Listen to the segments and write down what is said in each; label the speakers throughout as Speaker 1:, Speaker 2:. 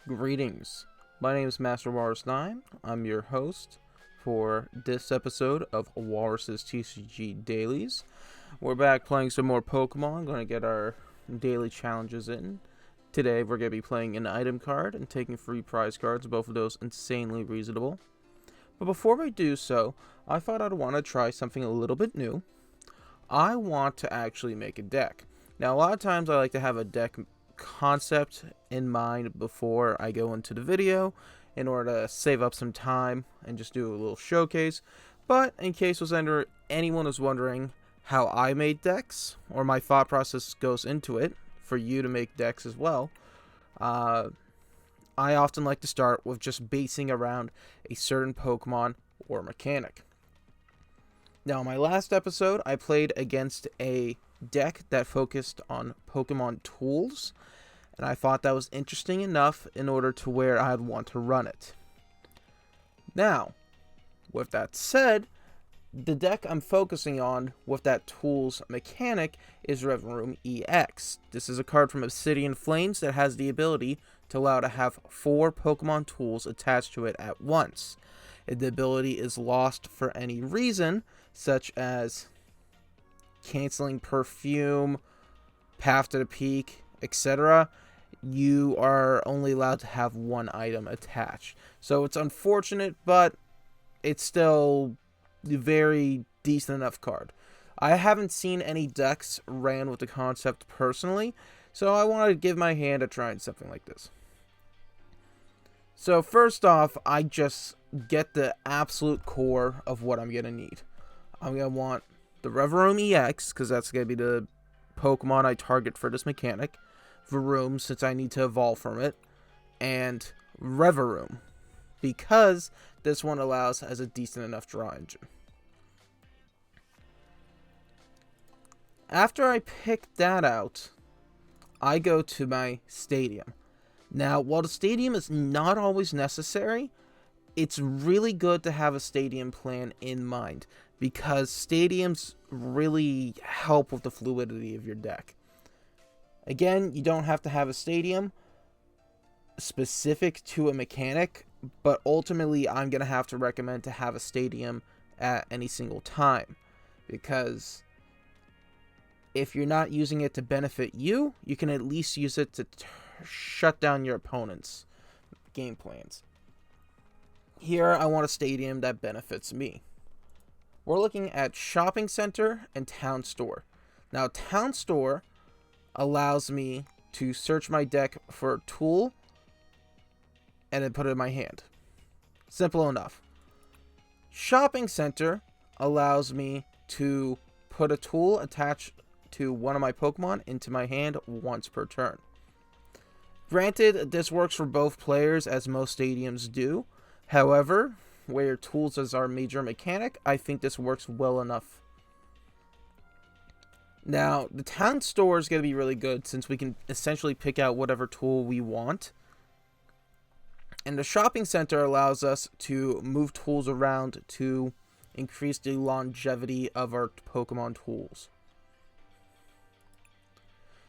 Speaker 1: Greetings. My name is Master Walrus 9. I'm your host for this episode of Walrus's TCG Dailies. We're back playing some more Pokemon. Going to get our daily challenges in. Today we're going to be playing an item card and taking free prize cards, both of those insanely reasonable. But before we do so, I thought I'd want to try something a little bit new. I want to actually make a deck. Now, a lot of times I like to have a deck concept in mind before I go into the video in order to save up some time and just do a little showcase. But in case anyone is wondering how I made decks or my thought process goes into it for you to make decks as well, I often like to start with just basing around a certain Pokemon or mechanic. Now, in my last episode, I played against a deck that focused on Pokemon tools, and I thought that was interesting enough in order to where I'd want to run it. Now, with that said, the deck I'm focusing on with that tools mechanic is Revaroom EX. This is a card from Obsidian Flames that has the ability to allow to have 4 Pokemon tools attached to it at once. If the ability is lost for any reason, such as canceling Perfume, Path to the Peak, etc., you are only allowed to have 1 item attached. So it's unfortunate, but it's still a very decent enough card. I haven't seen any decks ran with the concept personally, so I wanted to give my hand at trying something like this. So first off, I just get the absolute core of what I'm going to need. I'm going to want the Revaroom EX, because that's going to be the Pokemon I target for this mechanic. Varoom, since I need to evolve from it. And Revaroom, because this one allows as a decent enough draw engine. After I pick that out, I go to my stadium. Now, while the stadium is not always necessary, it's really good to have a stadium plan in mind, because stadiums really help with the fluidity of your deck. Again, you don't have to have a stadium specific to a mechanic, but ultimately I'm going to have to recommend to have a stadium at any single time, because if you're not using it to benefit you, you can at least use it to shut down your opponent's game plans. Here, I want a stadium that benefits me. We're looking at Shopping Center and Town Store. Now, Town Store allows me to search my deck for a tool and then put it in my hand. Simple enough. Shopping Center allows me to put a tool attached to one of my Pokemon into my hand once per turn. Granted, this works for both players, as most stadiums do. However, where tools is our major mechanic, I think this works well enough. Now, the town store is going to be really good since we can essentially pick out whatever tool we want. And the shopping center allows us to move tools around to increase the longevity of our Pokemon tools.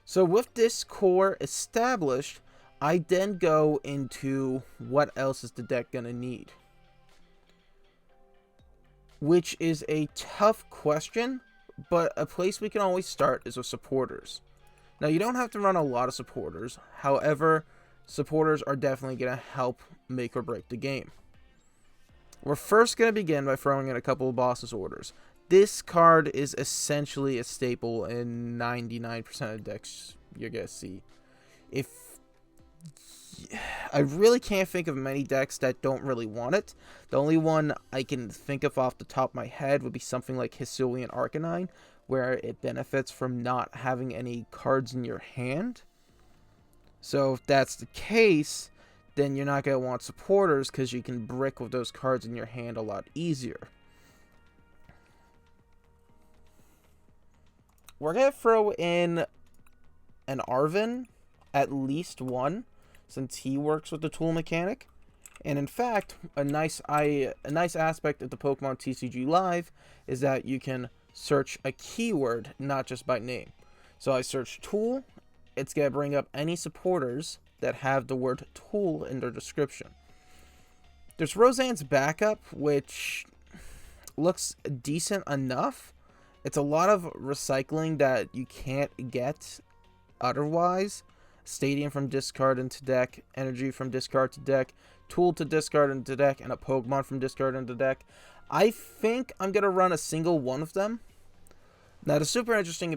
Speaker 1: So with this core established, I then go into what else is the deck going to need. Which is a tough question, but a place we can always start is with supporters. Now, you don't have to run a lot of supporters. However, supporters are definitely going to help make or break the game. We're first going to begin by throwing in a couple of boss's orders. This card is essentially a staple in 99% of decks you're going to see. I really can't think of many decks that don't really want it. The only one I can think of off the top of my head would be something like Hisuian Arcanine, where it benefits from not having any cards in your hand. So if that's the case, then you're not going to want supporters, because you can brick with those cards in your hand a lot easier. We're going to throw in an Arven, at least one, since he works with the tool mechanic. And in fact, a nice aspect of the Pokemon TCG Live is that you can search a keyword, not just by name. So I search tool, it's going to bring up any supporters that have the word tool in their description. There's Roseanne's Backup, which looks decent enough. It's a lot of recycling that you can't get otherwise. Stadium from discard into deck, energy from discard to deck, tool to discard into deck, and a Pokemon from discard into deck. I think I'm going to run a single one of them. Now, the super interesting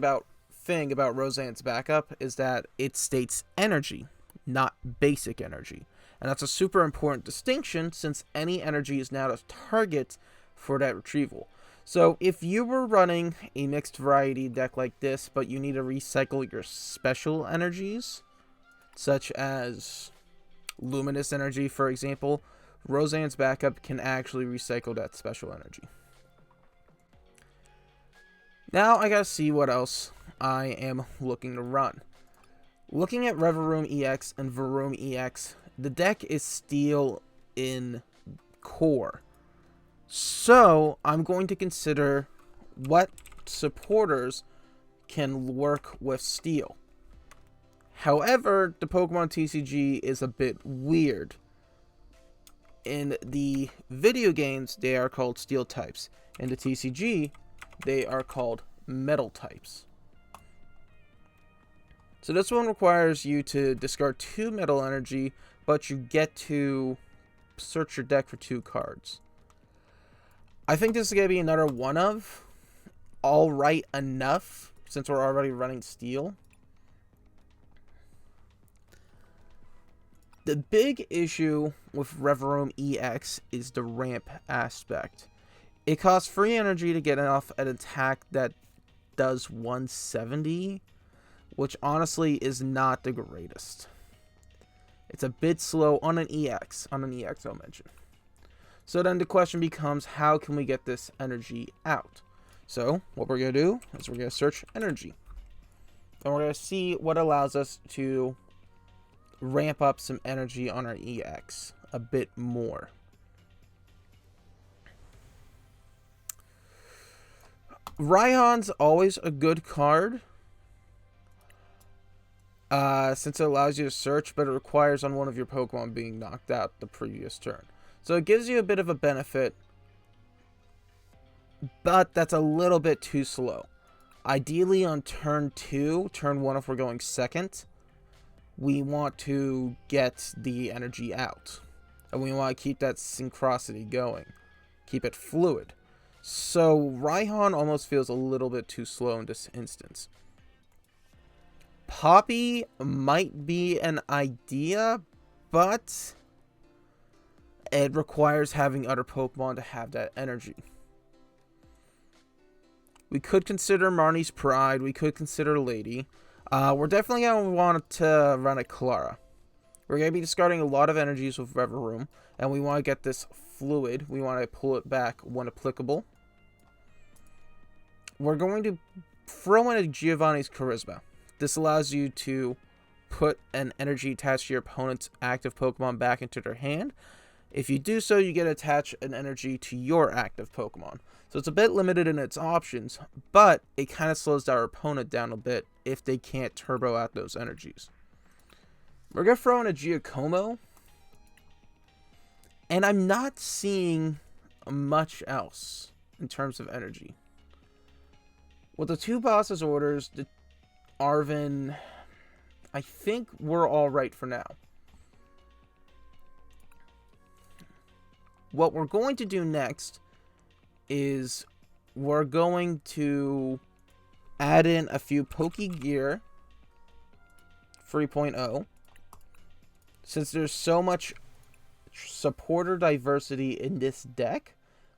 Speaker 1: thing about Roseanne's Backup is that it states energy, not basic energy. And that's a super important distinction since any energy is now a target for that retrieval. So if you were running a mixed variety deck like this, but you need to recycle your special energies, such as luminous energy, for example, Roseanne's Backup can actually recycle that special energy. Now I gotta see what else I am looking to run. Looking at Revaroom EX and Varoom EX, the deck is steel in core. So I'm going to consider what supporters can work with steel. However, the Pokemon TCG is a bit weird. In the video games, they are called steel types. In the TCG, they are called metal types. So this one requires you to discard 2 metal energy, but you get to search your deck for 2 cards. I think this is going to be another one of alright enough, since we're already running steel. The big issue with Revaroom EX is the ramp aspect. It costs free energy to get off an attack that does 170, which honestly is not the greatest. It's a bit slow on an EX, I'll mention. So then the question becomes, how can we get this energy out? So what we're going to do is we're going to search energy. And we're going to see what allows us to ramp up some energy on our EX a bit more. Raihan's always a good card, since it allows you to search, but it requires on one of your Pokemon being knocked out the previous turn. So it gives you a bit of a benefit, but that's a little bit too slow. Ideally on turn 2, turn 1 if we're going second, we want to get the energy out. And we want to keep that synchronicity going. Keep it fluid. So Raihan almost feels a little bit too slow in this instance. Poppy might be an idea, but it requires having other Pokemon to have that energy. We could consider Marnie's Pride. We could consider Lady. We're definitely going to want to run a Clara. We're going to be discarding a lot of energies with Revaroom, and we want to get this fluid. We want to pull it back when applicable. We're going to throw in a Giovanni's Charisma. This allows you to put an energy attached to your opponent's active Pokemon back into their hand. If you do so, you get to attach an energy to your active Pokemon. So it's a bit limited in its options, but it kind of slows our opponent down a bit if they can't turbo out those energies. We're going to throw in a Giacomo, and I'm not seeing much else in terms of energy. With the 2 bosses orders, the Arvin, I think we're all right for now. What we're going to do next is we're going to add in a few Pokegear 3.0. Since there's so much supporter diversity in this deck,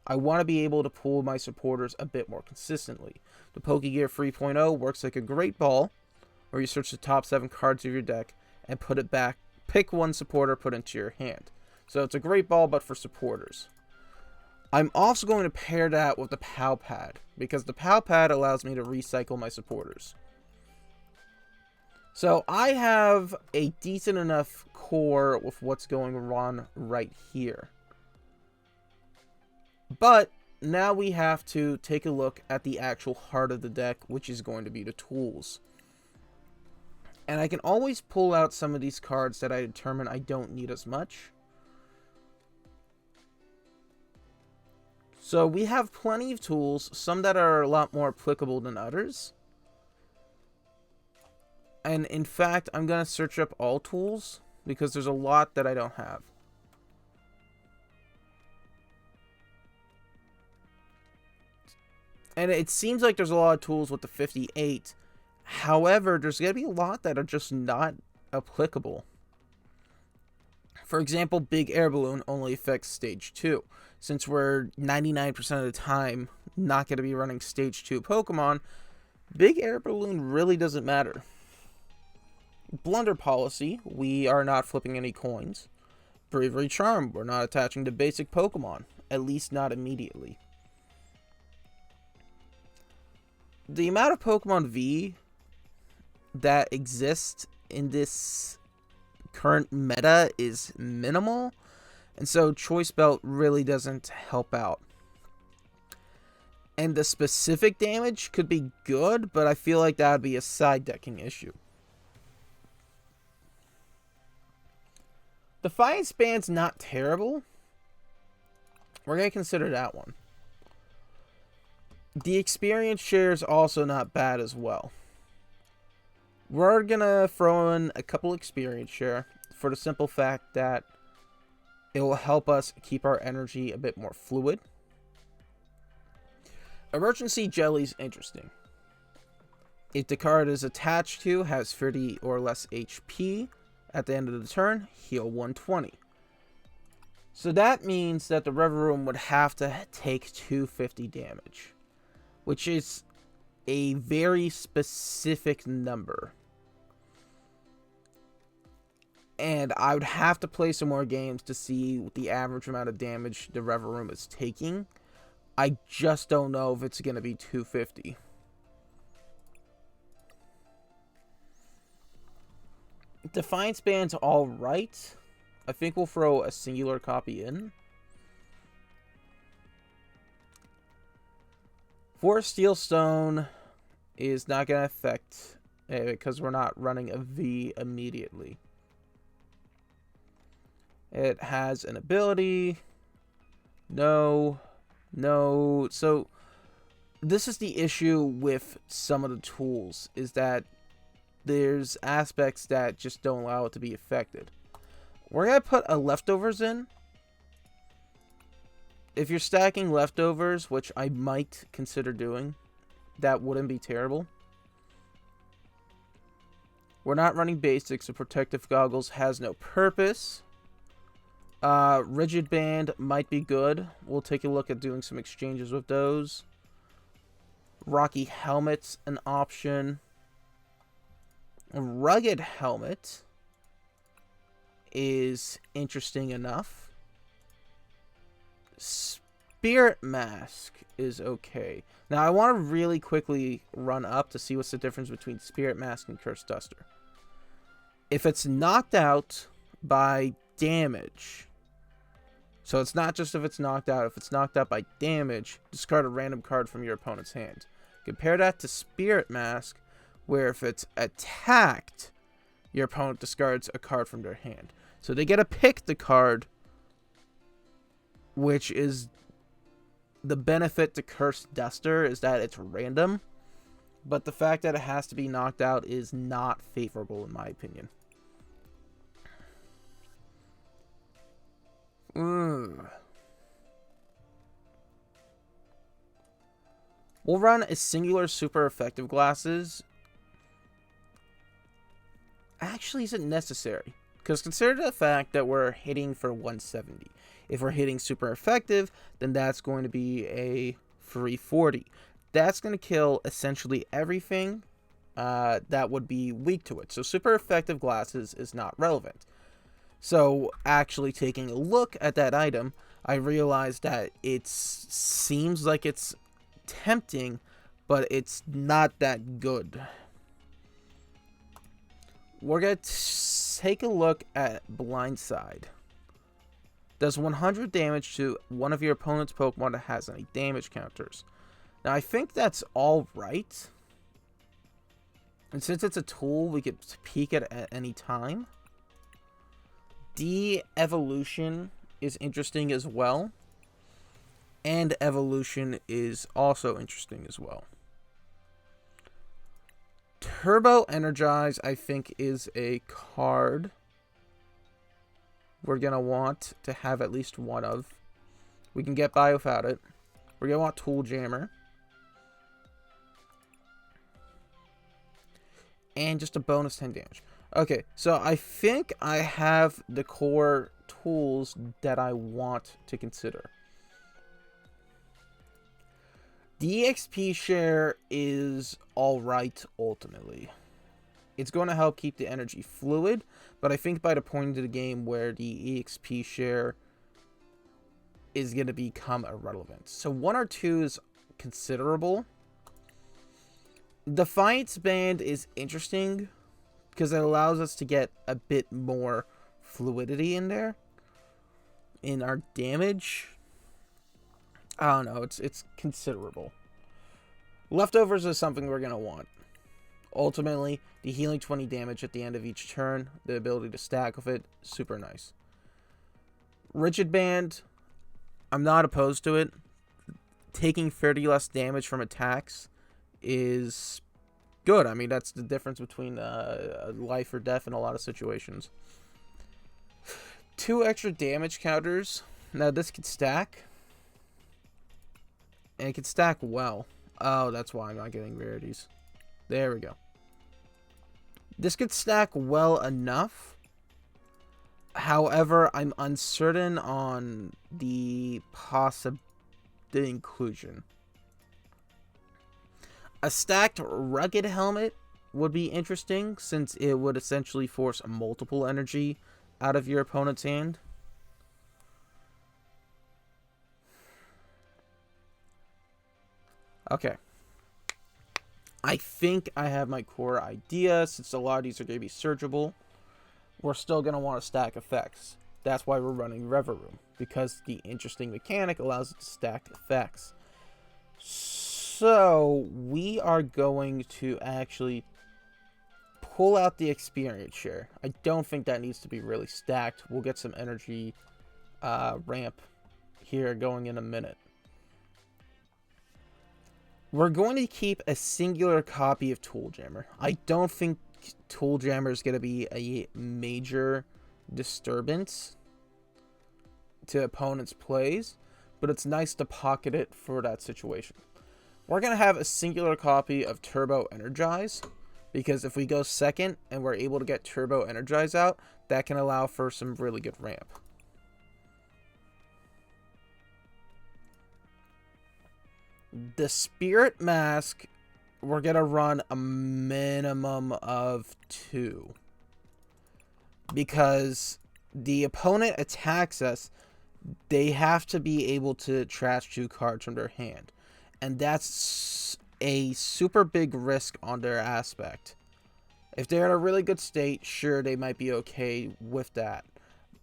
Speaker 1: I want to be able to pull my supporters a bit more consistently. The Pokegear 3.0 works like a great ball, where you search the top 7 cards of your deck and put it back, pick one supporter, put it into your hand. So it's a great ball, but for supporters. I'm also going to pair that with the POW Pad, because the POW Pad allows me to recycle my supporters. So I have a decent enough core with what's going on right here. But now we have to take a look at the actual heart of the deck, which is going to be the tools. And I can always pull out some of these cards that I determine I don't need as much. So we have plenty of tools, some that are a lot more applicable than others. And in fact, I'm going to search up all tools because there's a lot that I don't have. And it seems like there's a lot of tools with the 58. However, there's going to be a lot that are just not applicable. For example, Big Air Balloon only affects Stage 2. Since we're 99% of the time not going to be running Stage 2 Pokemon, Big Air Balloon really doesn't matter. Blunder Policy, we are not flipping any coins. Bravery Charm, we're not attaching to basic Pokemon, at least not immediately. The amount of Pokemon V that exist in this current meta is minimal, and so Choice Belt really doesn't help out. And the specific damage could be good, but I feel like that would be a side decking issue. Defiance Band's not terrible. We're going to consider that one. The experience share is also not bad as well. We're going to throw in a couple experience share for the simple fact that it will help us keep our energy a bit more fluid. Emergency Jelly's interesting. If the card is attached to has 30 or less HP at the end of the turn, heal 120. So that means that the Revaroom would have to take 250 damage, which is a very specific number. And I would have to play some more games to see the average amount of damage the Revaroom is taking. I just don't know if it's going to be 250. Defiance Band's alright. I think we'll throw a singular copy in. Forest Steel Stone is not going to affect because we're not running a V immediately. It has an ability. No. So this is the issue with some of the tools, is that there's aspects that just don't allow it to be affected. We're going to put a Leftovers in. If you're stacking Leftovers, which I might consider doing, that wouldn't be terrible. We're not running basics, so Protective Goggles has no purpose. Rigid Band might be good. We'll take a look at doing some exchanges with those. Rocky Helmet's an option. Rugged Helmet is interesting enough. Spirit Mask is okay. Now, I want to really quickly run up to see what's the difference between Spirit Mask and Curse Duster. If it's knocked out by damage, so it's not just if it's knocked out, if it's knocked out by damage, discard a random card from your opponent's hand. Compare that to Spirit Mask, where if it's attacked, your opponent discards a card from their hand. So they get to pick the card, which is the benefit to Curse Duster, is that it's random. But the fact that it has to be knocked out is not favorable in my opinion. We'll run a singular super effective glasses. Actually, isn't necessary, because consider the fact that we're hitting for 170. If we're hitting super effective, then that's going to be a 340. That's going to kill essentially everything that would be weak to it. So super effective glasses is not relevant. So actually taking a look at that item, I realized that it seems like it's tempting, but it's not that good. We're going to take a look at Blindside. Does 100 damage to one of your opponent's Pokemon that has any damage counters. Now, I think that's all right. And since it's a tool, we could peek it at any time. De-evolution is interesting as well. And evolution is also interesting as well. Turbo Energize, I think, is a card we're going to want to have at least one of. We can get by without it. We're going to want Tool Jammer. And just a bonus 10 damage. Okay, so I think I have the core tools that I want to consider. The EXP share is alright ultimately. It's going to help keep the energy fluid, but I think by the point of the game where the EXP share is going to become irrelevant. So 1 or 2 is considerable. Defiance Band is interesting because it allows us to get a bit more fluidity in there in our damage. I don't know, it's considerable. Leftovers is something we're going to want. Ultimately, the healing 20 damage at the end of each turn, the ability to stack with it, super nice. Rigid Band, I'm not opposed to it. Taking 30 less damage from attacks is good. I mean, that's the difference between life or death in a lot of situations. 2 extra damage counters. Now, this could stack. And it can stack well. Oh, that's why I'm not getting rarities. There we go. This could stack well enough. However, I'm uncertain on the inclusion. A stacked Rugged Helmet would be interesting, since it would essentially force multiple energy out of your opponent's hand. Okay. I think I have my core idea. Since a lot of these are going to be searchable, we're still going to want to stack effects. That's why we're running Revaroom, because the interesting mechanic allows it to stack effects. So we are going to actually pull out the experience share. I don't think that needs to be really stacked. We'll get some energy ramp here going in a minute. We're going to keep a singular copy of Tool Jammer. I don't think Tool Jammer is going to be a major disturbance to opponents' plays, but it's nice to pocket it for that situation. We're going to have a singular copy of Turbo Energize, because if we go second and we're able to get Turbo Energize out, that can allow for some really good ramp. The Spirit Mask, we're going to run a minimum of 2. Because the opponent attacks us, they have to be able to trash 2 cards from their hand. And that's a super big risk on their aspect. If they're in a really good state, sure, they might be okay with that.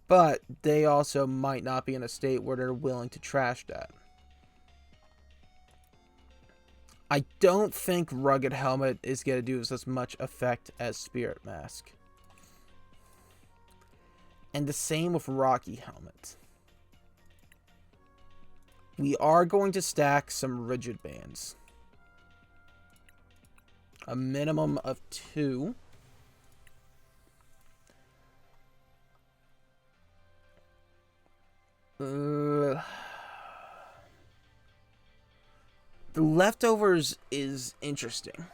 Speaker 1: But they also might not be in a state where they're willing to trash that. I don't think Rugged Helmet is going to do as much effect as Spirit Mask. And the same with Rocky Helmet. We are going to stack some Rigid Bands. A minimum of 2. The Leftovers is interesting,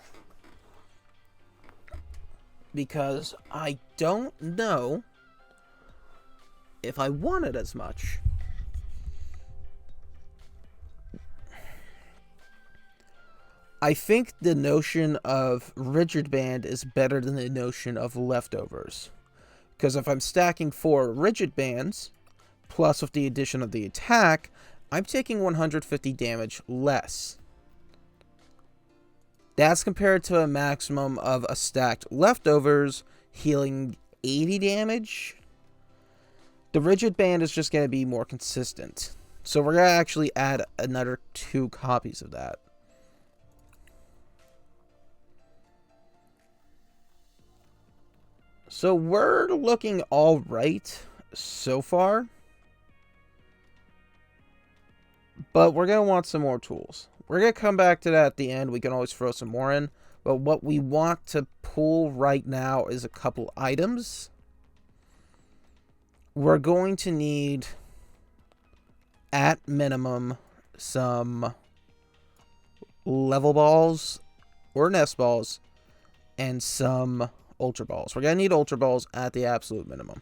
Speaker 1: because I don't know if I want it as much. I think the notion of Rigid Band is better than the notion of Leftovers, because if I'm stacking 4 Rigid Bands, plus with the addition of the attack, I'm taking 150 damage less. That's compared to a maximum of a stacked Leftovers healing 80 damage. The Rigid Band is just going to be more consistent. So we're going to actually add another 2 copies of that. So we're looking all right so far. But we're going to want some more tools. We're going to come back to that at the end. We can always throw some more in. But what we want to pull right now is a couple items. We're going to need, at minimum, some level balls or nest balls and some ultra balls. We're going to need ultra balls at the absolute minimum.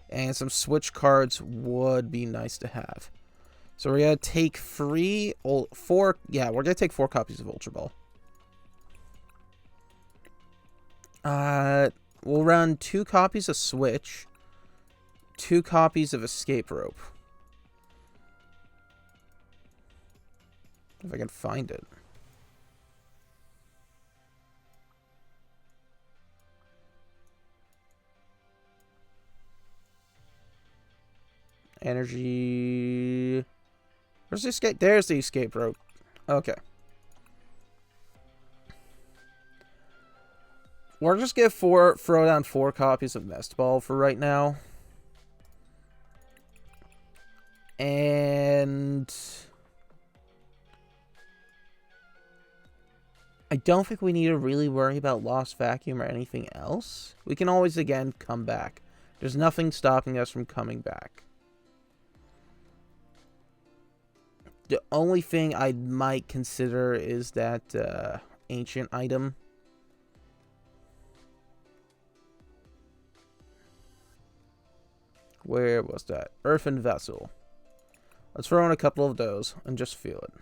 Speaker 1: And some switch cards would be nice to have. So we're going to take we're going to take 4 copies of Ultra Ball. We'll run 2 copies of Switch, 2 copies of Escape Rope. If I can find it. Energy. Where's the escape? There's the escape rope. Okay. We're just going to throw down 4 copies of Nest Ball for right now. And I don't think we need to really worry about Lost Vacuum or anything else. We can always, again, come back. There's nothing stopping us from coming back. The only thing I might consider is that ancient item. Where was that? Earthen Vessel. Let's throw in a couple of those and just feel it.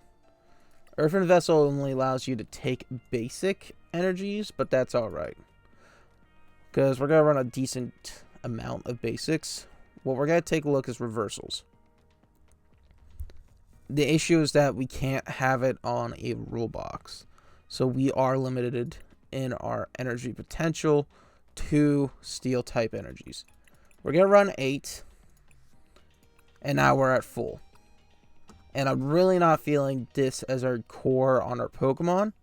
Speaker 1: Earthen Vessel only allows you to take basic energies, but that's alright. Because we're going to run a decent amount of basics. What we're going to take a look is reversals. The issue is that we can't have it on a rule box. So we are limited in our energy potential to steel type energies. We're going to run 8. And now we're at full. And I'm really not feeling this as our core on our Pokemon.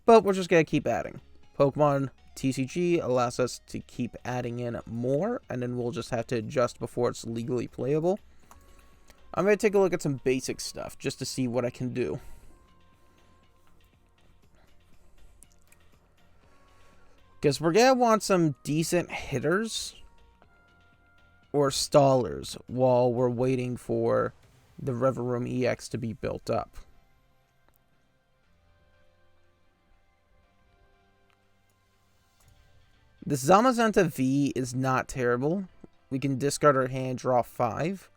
Speaker 1: But we're just going to keep adding. Pokemon TCG allows us to keep adding in more. And then we'll just have to adjust before it's legally playable. I'm going to take a look at some basic stuff just to see what I can do. Because we're going to want some decent hitters or stallers while we're waiting for the Revaroom EX to be built up. The Zamazenta V is not terrible. We can discard our hand, draw 5.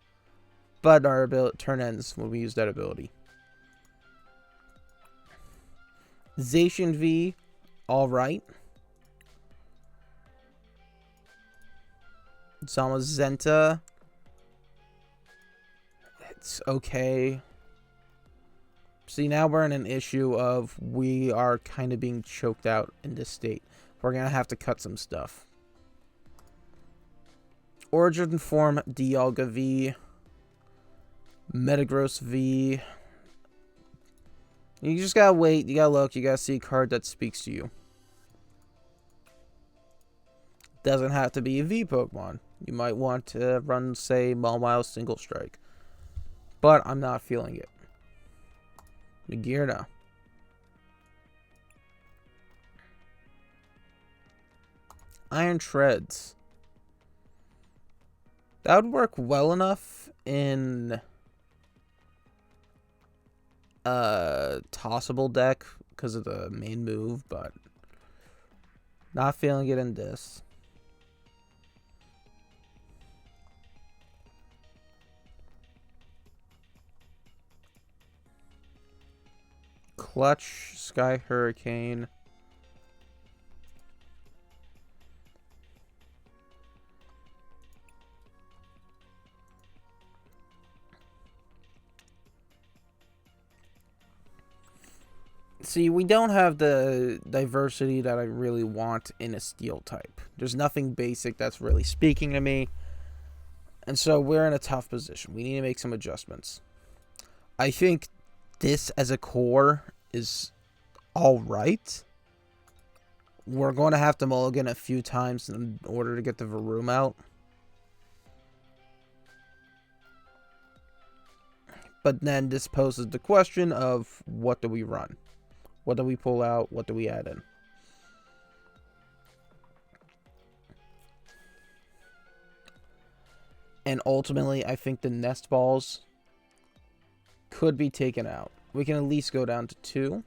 Speaker 1: But our turn ends when we use that ability. Zacian V, alright. Zamazenta, it's okay. See, now we're in an issue of we are kind of being choked out in this state. We're going to have to cut some stuff. Origin Form Dialga V. Metagross V. You just gotta wait, you gotta look, you gotta see a card that speaks to you. Doesn't have to be a V Pokemon. You might want to run, say, Mawile Single Strike. But I'm not feeling it. Magearna. Iron Treads. That would work well enough in tossable deck because of the main move, but not feeling it in this. Clutch, Sky Hurricane. See, we don't have the diversity that I really want in a steel type. There's nothing basic that's really speaking to me. And so we're in a tough position. We need to make some adjustments. I think this as a core is alright. we're going to have to mulligan a few times in order to get the Revaroom out. But then this poses the question of what do we run? What do we pull out? What do we add in? And ultimately, I think the nest balls could be taken out. We can at least go down to 2.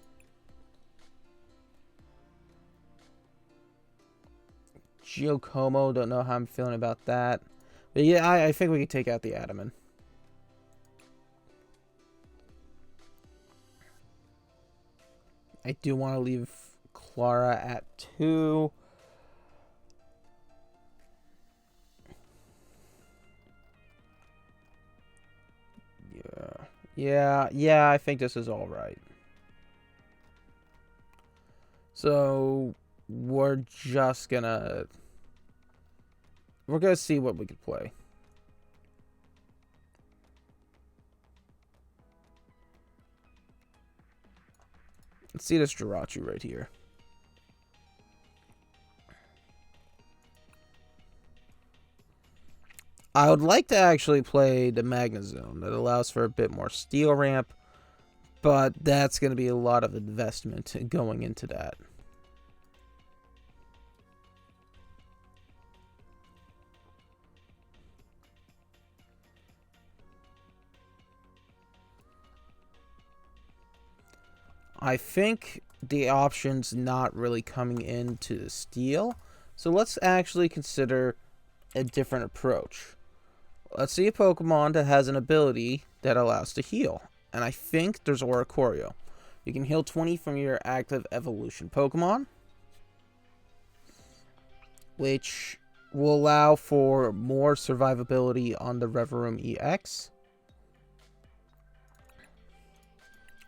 Speaker 1: Giacomo, don't know how I'm feeling about that. But yeah, I think we could take out the Adamant. I do want to leave Clara at 2. Yeah, I think this is all right. So we're gonna see what we could play. Let's see this Jirachi right here. I would like to actually play the Magnezone. That allows for a bit more steel ramp, but that's going to be a lot of investment going into that. I think the option's not really coming into steel, so let's actually consider a different approach. Let's see a Pokemon that has an ability that allows to heal. And I think there's Oricorio. You can heal 20 from your active evolution Pokemon, which will allow for more survivability on the Revaroom EX.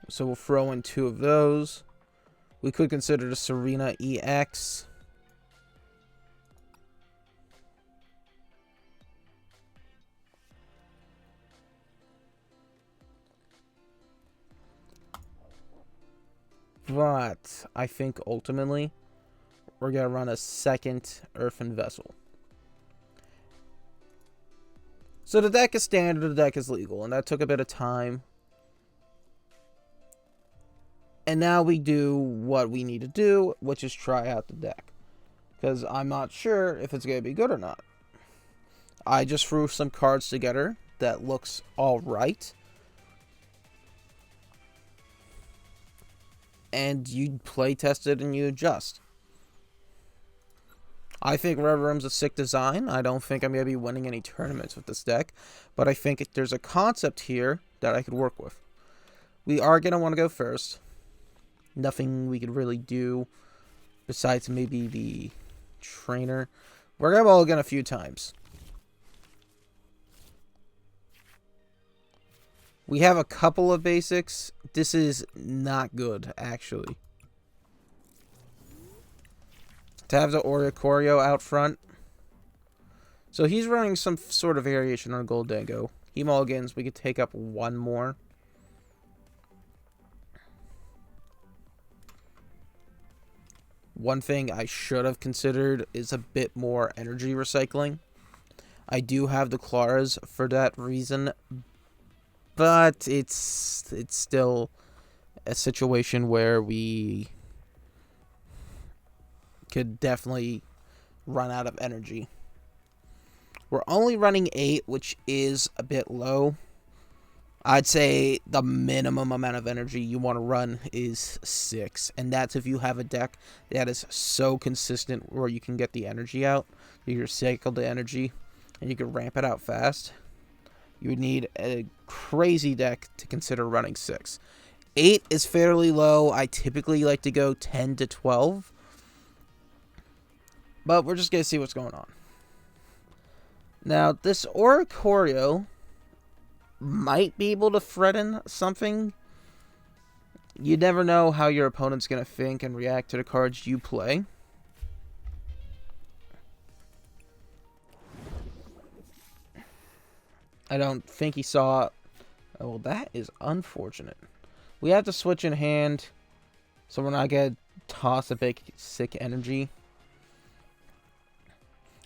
Speaker 1: So we'll throw in 2 of those. We could consider the Serena EX. But I think ultimately we're going to run a second Earthen Vessel. So the deck is standard, the deck is legal, and that took a bit of time. And now we do what we need to do, which is try out the deck. Because I'm not sure if it's going to be good or not. I just threw some cards together that looks alright. And you play test it and you adjust. I think Revaroom's a sick design. I don't think I'm going to be winning any tournaments with this deck. But I think there's a concept here that I could work with. We are going to want to go first. Nothing we could really do besides maybe the trainer. We're going to mulligan a few times. We have a couple of basics. This is not good, actually. To have the Oricorio out front. So he's running some sort of variation on Goldango. He mulligans. We could take up 1 more. One thing I should have considered is a bit more energy recycling. I do have the Claras for that reason, but it's still a situation where we could definitely run out of energy. We're only running 8, which is a bit low. I'd say the minimum amount of energy you want to run is 6. And that's if you have a deck that is so consistent where you can get the energy out. You can recycle the energy and you can ramp it out fast. You would need a crazy deck to consider running 6. 8 is fairly low. I typically like to go 10 to 12. But we're just going to see what's going on. Now, this Oricorio might be able to threaten something. You never know how your opponent's going to think and react to the cards you play. I don't think he saw... Oh, well, that is unfortunate. We have to switch in hand, so we're not going to toss a basic energy.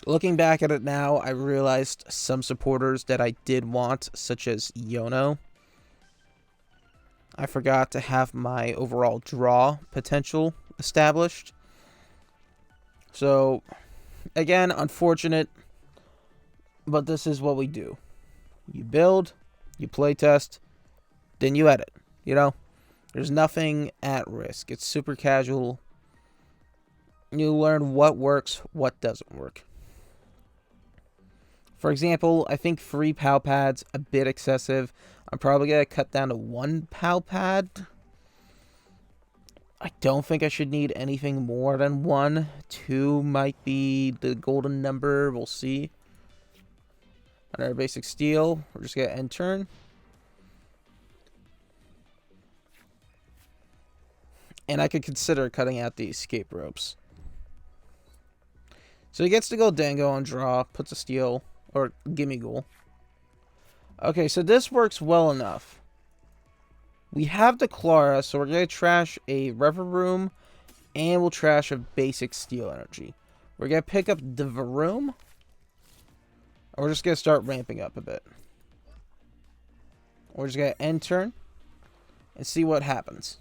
Speaker 1: Looking back at it now, I realized some supporters that I did want, such as Yono. I forgot to have my overall draw potential established. So, again, unfortunate, but this is what we do. You build, you playtest, then you edit, you know? There's nothing at risk. It's super casual. You learn what works, what doesn't work. For example, I think 3 PAL pads a bit excessive. I'm probably going to cut down to 1 PAL pad. I don't think I should need anything more than 1. 2 might be the golden number. We'll see. On our basic steel, we're just going to end turn. And I could consider cutting out the escape ropes. So he gets to go Dango on draw, puts a steal, or gimme ghoul. Okay, so this works well enough. We have the Clara, so we're going to trash a Revaroom, and we'll trash a basic steel energy. We're going to pick up the Revaroom, and we're just going to start ramping up a bit. We're just going to end turn, and see what happens.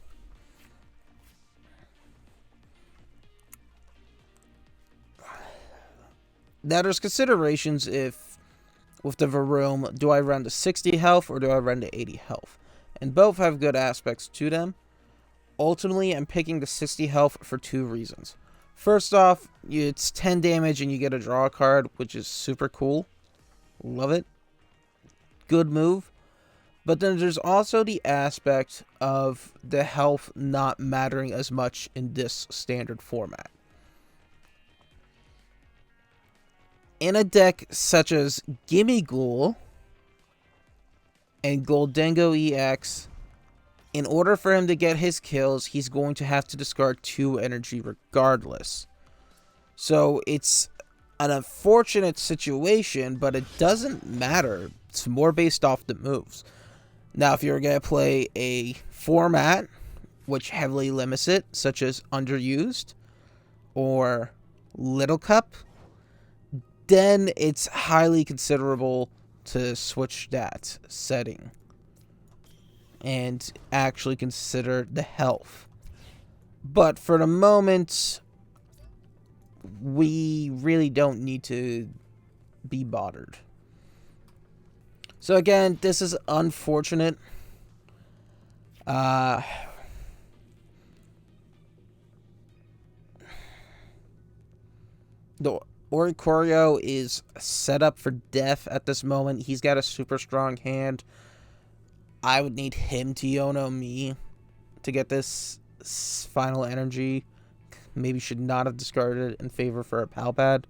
Speaker 1: Now, there's considerations if, with the Revaroom, do I run to 60 health or do I run to 80 health? And both have good aspects to them. Ultimately, I'm picking the 60 health for 2 reasons. First off, it's 10 damage and you get a draw card, which is super cool. Love it. Good move. But then there's also the aspect of the health not mattering as much in this standard format. In a deck such as Gimme Ghoul and Goldengo EX, in order for him to get his kills, he's going to have to discard 2 energy regardless. So it's an unfortunate situation, but it doesn't matter. It's more based off the moves. Now, if you're going to play a format which heavily limits it, such as Underused or Little Cup, then it's highly considerable to switch that setting and actually consider the health. But for the moment, we really don't need to be bothered. So again, this is unfortunate. The Oricorio is set up for death at this moment. He's got a super strong hand. I would need him to Yono me to get this final energy. Maybe should not have discarded it in favor for a PAL pad.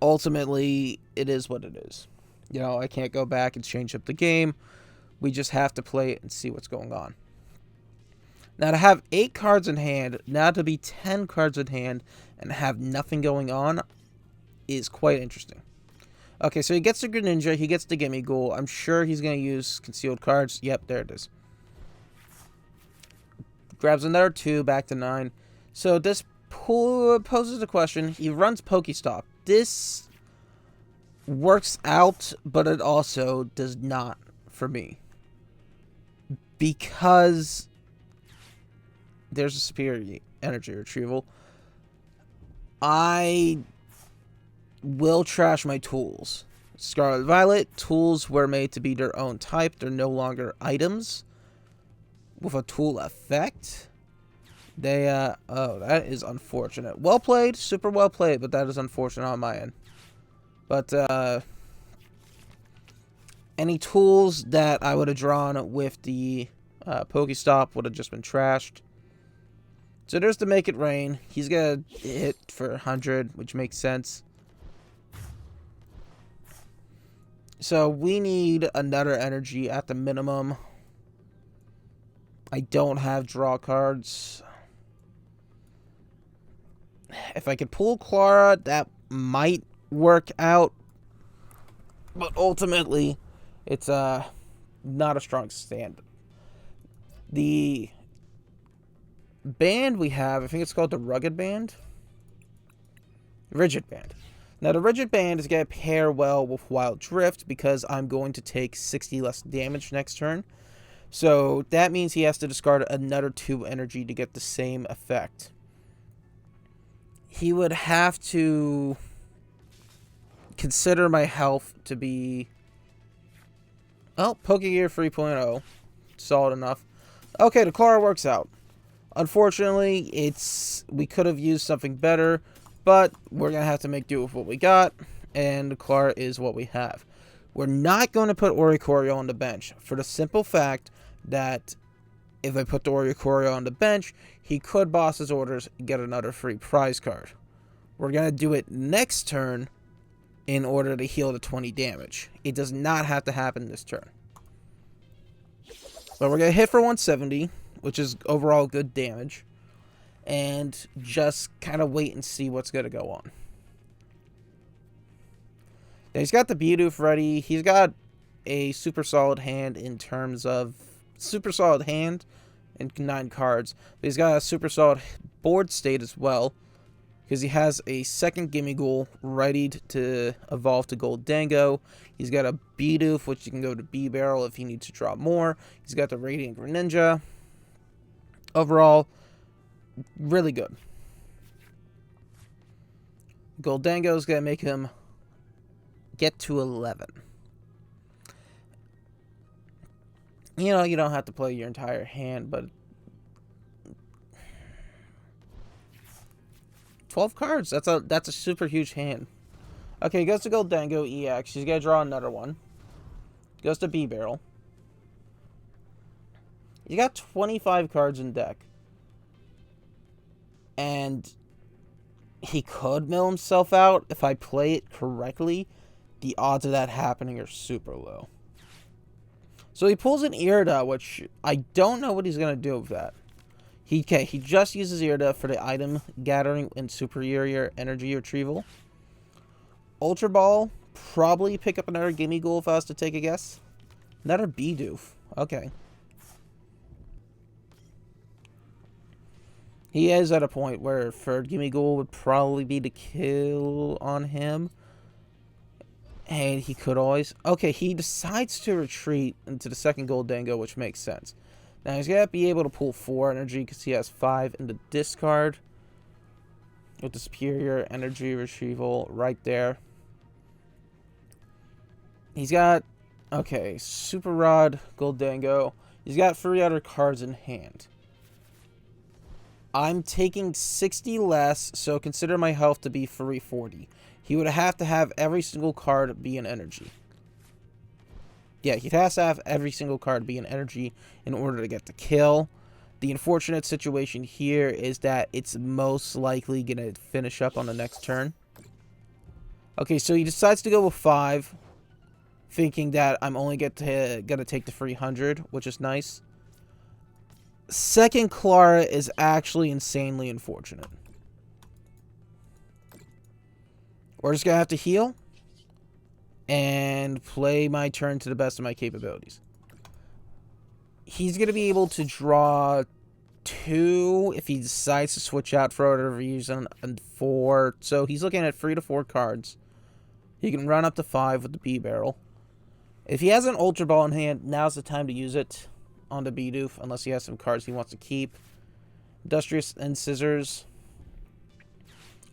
Speaker 1: Ultimately, it is what it is. You know, I can't go back and change up the game. We just have to play it and see what's going on. Now, to have 8 cards in hand, now to be 10 cards in hand, and have nothing going on is quite interesting. Okay, so he gets the Greninja, he gets the Gimme Ghoul. I'm sure he's going to use concealed cards. Yep, there it is. Grabs another 2, back to 9. So this poses a question. He runs Pokestop. This works out, but it also does not for me. Because there's a superior energy retrieval. I will trash my tools. Scarlet Violet, tools were made to be their own type. They're no longer items with a tool effect. They, oh, that is unfortunate. Well played, super well played, but that is unfortunate on my end. But, any tools that I would have drawn with the Pokestop would have just been trashed. So there's the Make It Rain. He's going to hit for 100, which makes sense. So we need another energy at the minimum. I don't have draw cards. If I could pull Clara, that might work out. But ultimately, it's not a strong stand. The band we have, I think it's called the Rugged Band. Rigid Band. Now, the Rigid Band is going to pair well with Wild Drift because I'm going to take 60 less damage next turn. So that means he has to discard another 2 energy to get the same effect. He would have to consider my health to be... Oh, Pokegear 3.0. Solid enough. Okay, the Clara works out. Unfortunately, we could have used something better, but we're going to have to make do with what we got, and the Clara is what we have. We're not going to put Oricorio on the bench for the simple fact that if I put the Oricorio on the bench, he could boss his orders and get another free prize card. We're going to do it next turn in order to heal the 20 damage. It does not have to happen this turn. But we're going to hit for 170, which is overall good damage, and just kind of wait and see what's going to go on. Now, he's got the Bidoof ready. He's got a super solid hand in terms of super solid hand and 9 cards. But he's got a super solid board state as well, because he has a second Gimmighoul readied to evolve to Goldango. He's got a Bidoof, which you can go to B-Barrel if he needs to draw more. He's got the Radiant Greninja. Overall, really good. Goldango is going to make him get to 11. You know, you don't have to play your entire hand, but 12 cards. That's a super huge hand. Okay, he goes to Goldango EX. He's gonna draw another one. Goes to B-Barrel. He's got 25 cards in deck. And he could mill himself out. If I play it correctly, the odds of that happening are super low. So he pulls an Irida, which I don't know what he's going to do with that. He just uses Irida for the item gathering and superior energy retrieval. Ultra Ball, probably pick up another Gimmighoul if I was to take a guess. Another Bidoof. Okay. He is at a point where third Gimmighoul would probably be the kill on him. And he could always... Okay, he decides to retreat into the second Goldango, which makes sense. Now, he's going to be able to pull 4 energy because he has 5 in the discard. With the superior energy retrieval right there. He's got... Okay, Super Rod, Goldango. He's got 3 other cards in hand. I'm taking 60 less, so consider my health to be 340. He would have to have every single card be an energy. Yeah, he has to have every single card be an energy in order to get the kill. The unfortunate situation here is that it's most likely going to finish up on the next turn. Okay, so he decides to go with 5, thinking that I'm only going to take the 300, which is nice. Second Clara is actually insanely unfortunate. We're just going to have to heal and play my turn to the best of my capabilities. He's going to be able to draw 2 if he decides to switch out for whatever reason, and 4. So he's looking at 3 to 4 cards. He can run up to 5 with the B-Barrel. If he has an Ultra Ball in hand, now's the time to use it on the Bidoof, unless he has some cards he wants to keep. Industrious and Scissors.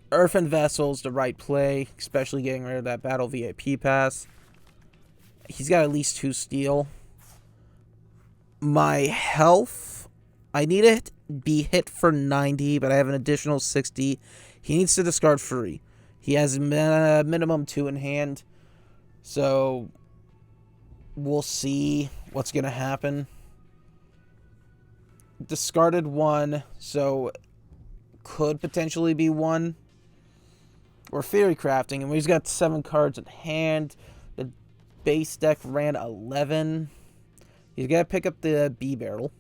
Speaker 1: Earthen Vessel's the right play, especially getting rid of that Battle VIP pass. He's got at least 2 steel. My health, I need to be hit for 90, but I have an additional 60. He needs to discard 3. He has a minimum 2 in hand, so we'll see what's going to happen. Discarded 1, so could potentially be 1. Or Theory Crafting, and he's got 7 cards in hand. The base deck ran 11. He's got to pick up the B-Barrel.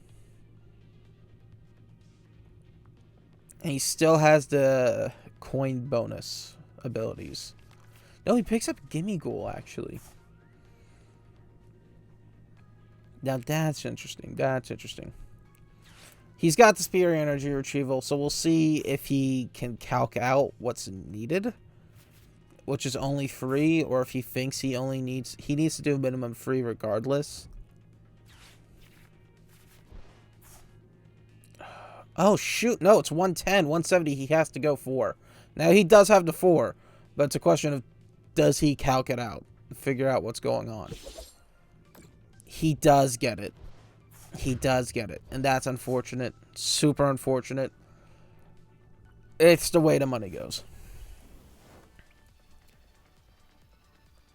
Speaker 1: And he still has the coin bonus abilities. No, he picks up Gimmighoul, actually. Now that's interesting. That's interesting. He's got the superior energy retrieval, so we'll see if he can calc out what's needed, which is only 3, or if he thinks he needs to do a minimum 3 regardless. Oh, shoot. No, it's 110. 170. He has to go 4. Now, he does have the 4, but it's a question of, does he calc it out? Figure out what's going on. He does get it. He does get it. And that's unfortunate. Super unfortunate. It's the way the money goes.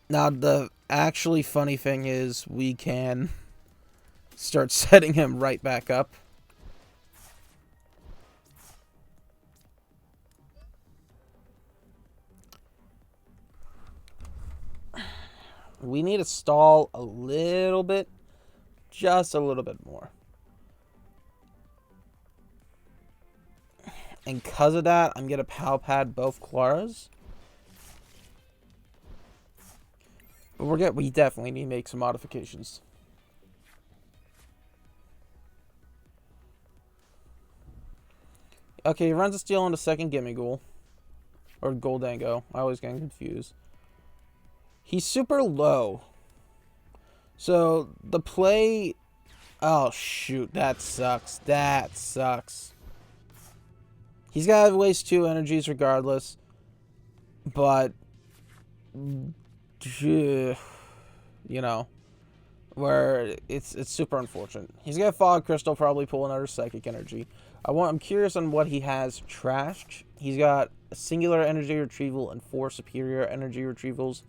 Speaker 1: Now, the actually funny thing is we can start setting him right back up. We need to stall a little bit. Just a little bit more. And because of that, I'm going to pow pad both Claras. But we definitely need to make some modifications. Okay, he runs a steal on the second Gimme Ghoul. Or Goldango. I always get confused. He's super low. So, the play... Oh, shoot. That sucks. That sucks. He's got to waste 2 energies regardless. But... you know... Where it's super unfortunate. He's got a Fog Crystal, probably pull another Psychic Energy. I'm curious on what he has trashed. He's got a singular energy retrieval and 4 superior energy retrievals.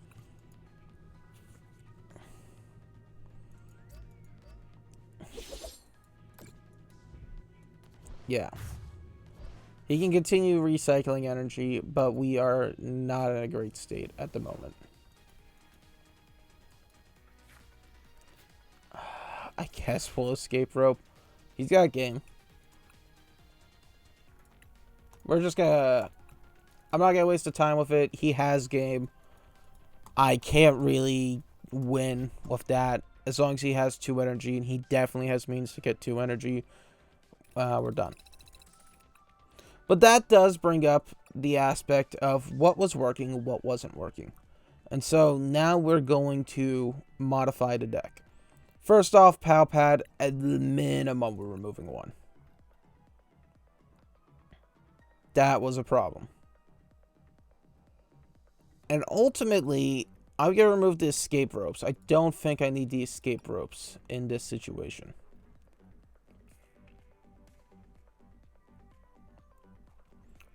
Speaker 1: Yeah. He can continue recycling energy, but we are not in a great state at the moment. I guess we'll escape rope. He's got a game. We're just gonna... I'm not gonna waste the time with it. He has game. I can't really win with that. As long as he has 2 energy, and he definitely has means to get 2 energy, we're done. But that does bring up the aspect of what was working and what wasn't working. And so now we're going to modify the deck. First off, Pow Pad, at the minimum, we're removing 1. That was a problem. And ultimately, I'm going to remove the escape ropes. I don't think I need the escape ropes in this situation.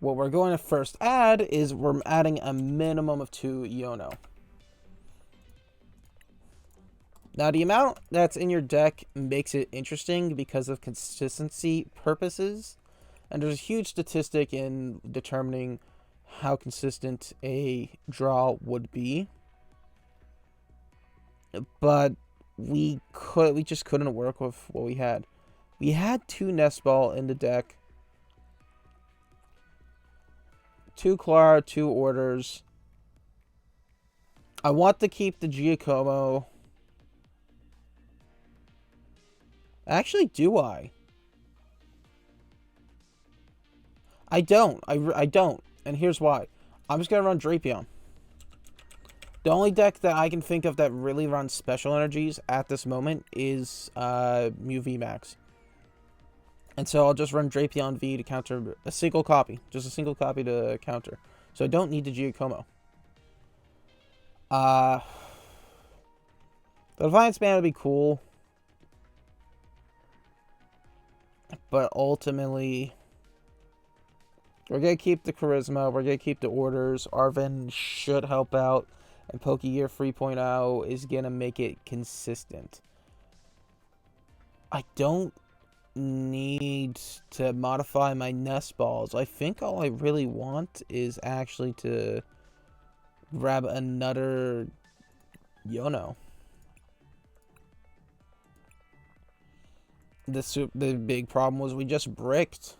Speaker 1: What we're going to first add is we're adding a minimum of 2 Yono. Now, the amount that's in your deck makes it interesting because of consistency purposes. And there's a huge statistic in determining how consistent a draw would be. But we just couldn't work with what we had. We had 2 Nest Ball in the deck. 2 Clara, 2 Orders. I want to keep the Giacomo. Actually, do I? I don't. I don't. And here's why. I'm just going to run Drapion. The only deck that I can think of that really runs special energies at this moment is Mew VMAX. And so I'll just run Drapion V to counter a single copy. Just a single copy to counter. So I don't need the Giacomo. The Defiance Man would be cool. But ultimately, we're going to keep the Charisma. We're going to keep the Orders. Arven should help out. And Pokegear 3.0 is going to make it consistent. I don't need to modify my Nest Balls. I think all I really want is actually to grab another Yono. The big problem was we just bricked.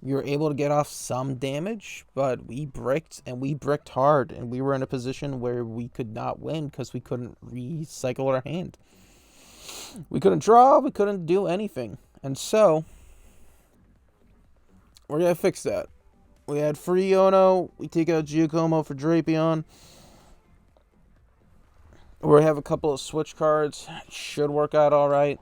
Speaker 1: We were able to get off some damage, but we bricked, and we bricked hard, and we were in a position where we could not win because we couldn't recycle our hand. We couldn't draw, we couldn't do anything. And so, We're going to fix that. We had free Yono. We take out Giacomo for Drapion. We have a couple of switch cards. Should work out alright.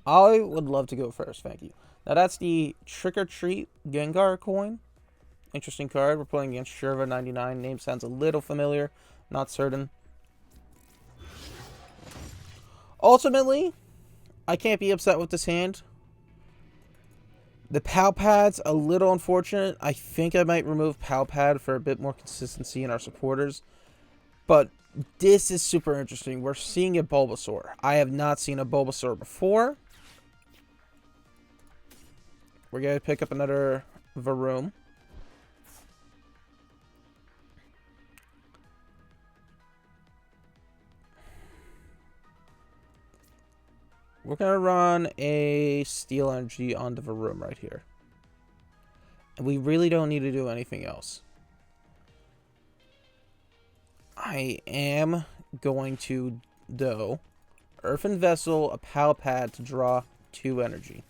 Speaker 1: I would love to go first, thank you. Now that's the Trick or Treat Gengar coin. Interesting card. We're playing against Sherva 99. Name sounds a little familiar. Not certain. Ultimately, I can't be upset with this hand. The Pal Pad's a little unfortunate. I think I might remove Pal Pad for a bit more consistency in our supporters. But this is super interesting. We're seeing a Bulbasaur. I have not seen a Bulbasaur before. We're going to pick up another Revaroom. We're going to run a Steel Energy on the Revaroom right here. And we really don't need to do anything else. I am going to, though, Earthen Vessel, a Pal Pad to draw 2 energy.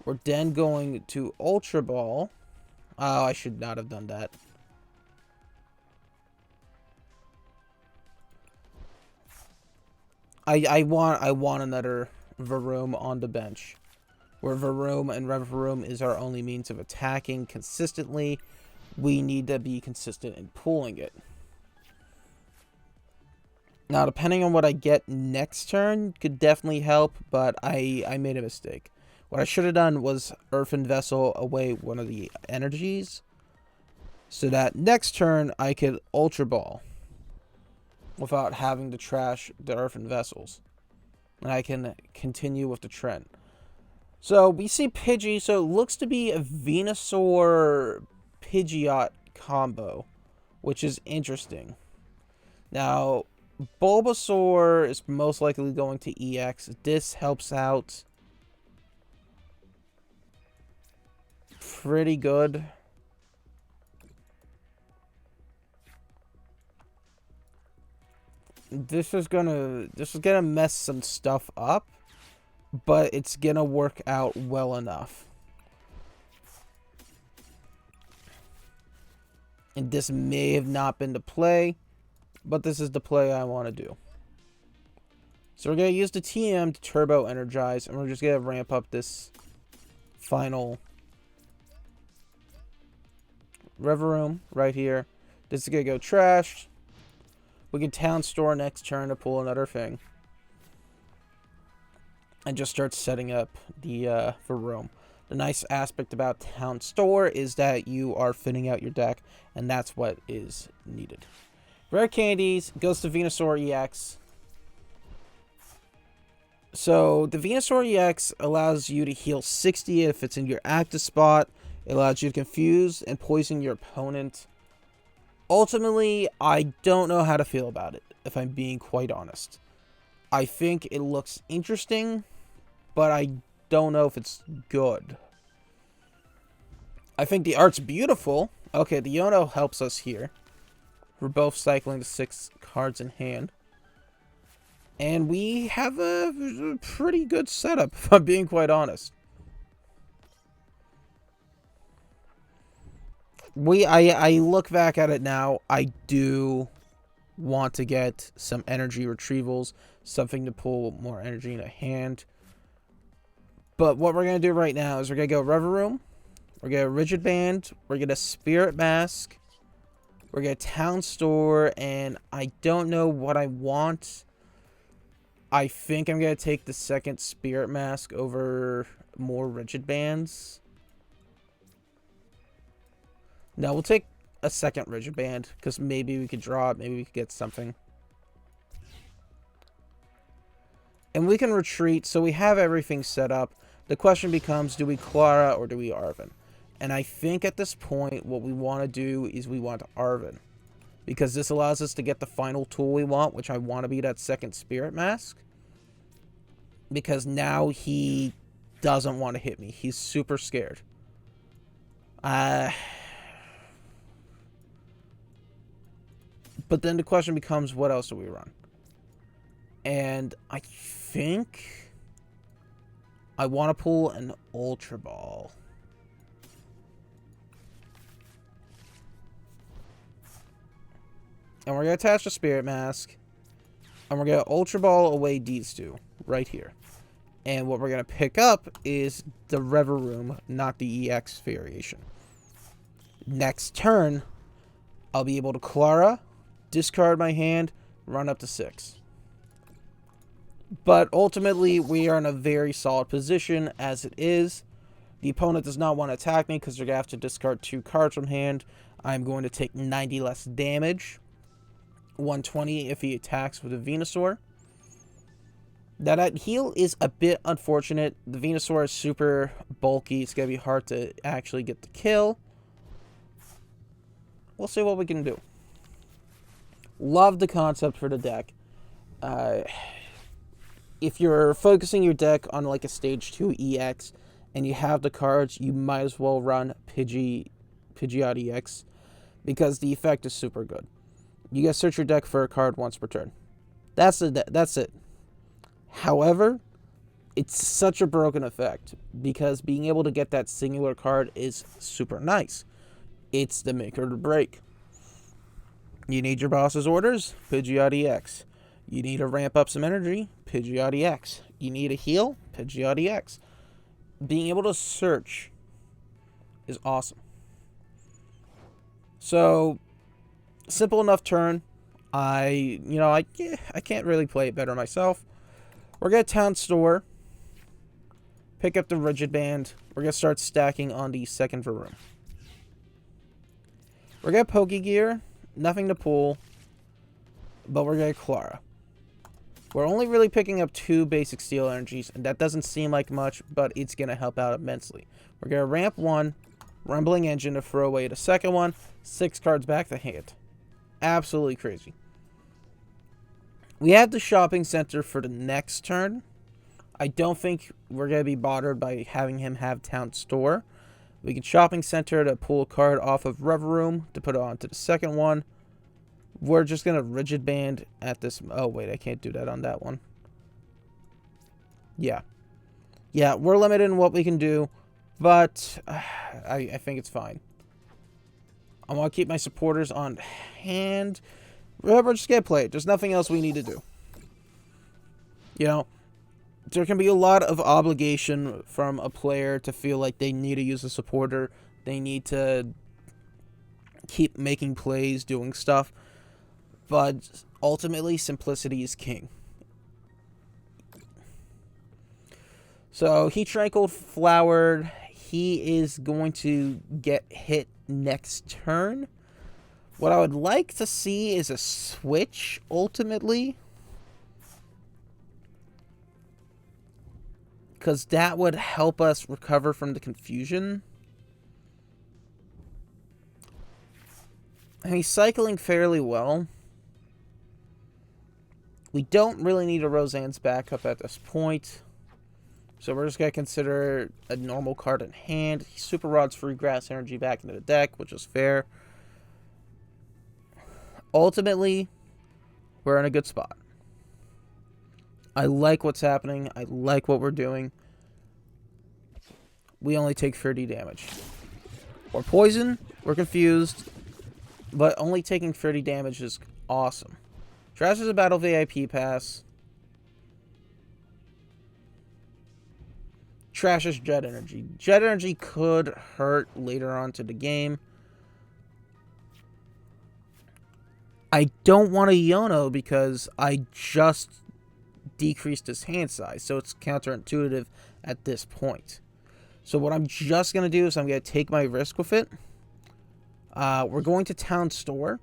Speaker 1: We're then going to Ultra Ball. Oh, I should not have done that. I want another Revaroom on the bench. Where Revaroom and Revaroom is our only means of attacking consistently. We need to be consistent in pulling it. Now, depending on what I get next turn, could definitely help, but I made a mistake. What I should have done was Earthen Vessel away one of the energies, so that next turn I could Ultra Ball without having to trash the Earthen Vessels. And I can continue with the trend. So we see Pidgey, so it looks to be a Venusaur Pidgeot combo, which is interesting. Now, Bulbasaur is most likely going to EX. This helps out pretty good. This is gonna mess some stuff up, but it's gonna work out well enough. And this may have not been the play, but this is the play I want to do. So we're going to use the TM to turbo energize, and we're just going to ramp up this final Revaroom right here. This is going to go trash. We can Town Store next turn to pull another thing. And just start setting up the Revaroom. The nice aspect about Town Store is that you are thinning out your deck, and that's what is needed. Rare Candies goes to Venusaur EX. So the Venusaur EX allows you to heal 60 if it's in your active spot. It allows you to confuse and poison your opponent. Ultimately, I don't know how to feel about it, if I'm being quite honest. I think it looks interesting, but I don't know if it's good. I think the art's beautiful. Okay, the Yono helps us here. We're both cycling the 6 cards in hand. And we have a pretty good setup, if I'm being quite honest. I look back at it now, I do want to get some energy retrievals, something to pull more energy in a hand. But what we're going to do right now is we're going to go Revaroom, we're going to Rigid Band, we're going to Spirit Mask, we're going to Town Store, and I don't know what I want. I think I'm going to take the second Spirit Mask over more Rigid Bands. No, we'll take a second Rigid Band, because maybe we could draw it, maybe we could get something. And we can retreat, so we have everything set up. The question becomes, do we Clara or do we Arven? And I think at this point, what we want to do is we want Arven. Because this allows us to get the final tool we want, which I want to be that second Spirit Mask. Because now he doesn't want to hit me. He's super scared. But then the question becomes, what else do we run? And I think I want to pull an Ultra Ball. And we're going to attach the Spirit Mask. And we're going to Ultra Ball away these two. Right here. And what we're going to pick up is the Revaroom, not the EX variation. Next turn, I'll be able to Clara, discard my hand, run up to 6. But ultimately, we are in a very solid position as it is. The opponent does not want to attack me because they're going to have to discard 2 cards from hand. I'm going to take 90 less damage. 120 if he attacks with a Venusaur. That heal is a bit unfortunate. The Venusaur is super bulky. It's going to be hard to actually get the kill. We'll see what we can do. Love the concept for the deck. If you're focusing your deck on like a stage 2 EX and you have the cards, you might as well run Pidgeot EX because the effect is super good. You guys search your deck for a card once per turn. That's it. However, it's such a broken effect because being able to get that singular card is super nice. It's the make or the break. You need your boss's orders? Pidgeot EX. You need to ramp up some energy? Pidgeot EX. You need a heal? Pidgeot EX. Being able to search is awesome. So, simple enough turn. I can't really play it better myself. We're going to Town Store. Pick up the Rigid Band. We're going to start stacking on the second Revaroom. We're going to Pokegear. Nothing to pull. But we're going to Clara. We're only really picking up 2 basic Steel Energies. And that doesn't seem like much, but it's going to help out immensely. We're going to ramp 1. Rumbling Engine to throw away the second one. 6 cards back to hand. Absolutely crazy. We have the shopping center for the next turn. I don't think we're going to be bothered by having him have Town Store. We can shopping center to pull a card off of Revaroom to put it onto the second one. We're just going to Rigid Band at this. Oh, wait, I can't do that on that one. Yeah. Yeah, we're limited in what we can do, but I think it's fine. I want to keep my supporters on hand. We're just going to play it. There's nothing else we need to do. You know, there can be a lot of obligation from a player to feel like they need to use a supporter. They need to keep making plays, doing stuff. But ultimately, simplicity is king. So, he Tranquil Flowered. He is going to get hit next turn. What I would like to see is a switch, ultimately. Because that would help us recover from the confusion. And he's cycling fairly well. We don't really need a Roseanne's backup at this point. So we're just going to consider a normal card in hand. He Super Rods free Grass Energy back into the deck, which is fair. Ultimately, we're in a good spot. I like what's happening. I like what we're doing. We only take 30 damage. We're poisoned. We're confused. But only taking 30 damage is awesome. Trash is a battle VIP pass. Trash is Jet Energy. Jet Energy could hurt later on to the game. I don't want a Yono because I just decreased his hand size. So it's counterintuitive at this point. So what I'm just going to do is I'm going to take my risk with it. We're going to Town Store.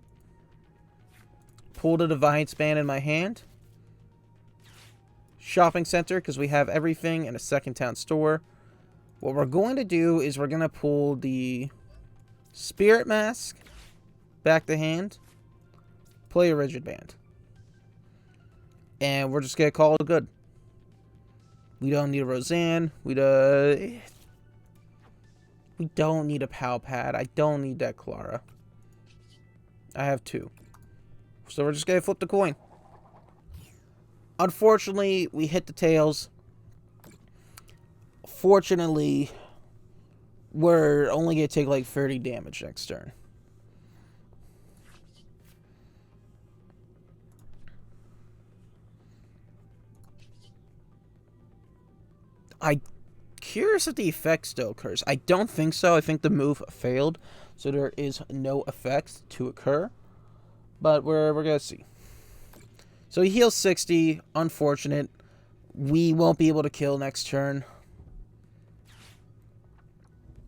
Speaker 1: Pull the Defiance Band in my hand. Shopping Center because we have everything in a second Town Store. What we're going to do is we're going to pull the Spirit Mask back to hand. Play a Rigid Band. And we're just going to call it good. We don't need a Roseanne. We don't need a Pow Pad. I don't need that Clara. I have 2. So we're just going to flip the coin. Unfortunately, we hit the tails. unfortunately, we're only going to take like 30 damage next turn. I'm curious if the effect still occurs. I don't think so. I think the move failed, so there is no effects to occur. But we're going to see. So he heals 60. Unfortunate. We won't be able to kill next turn.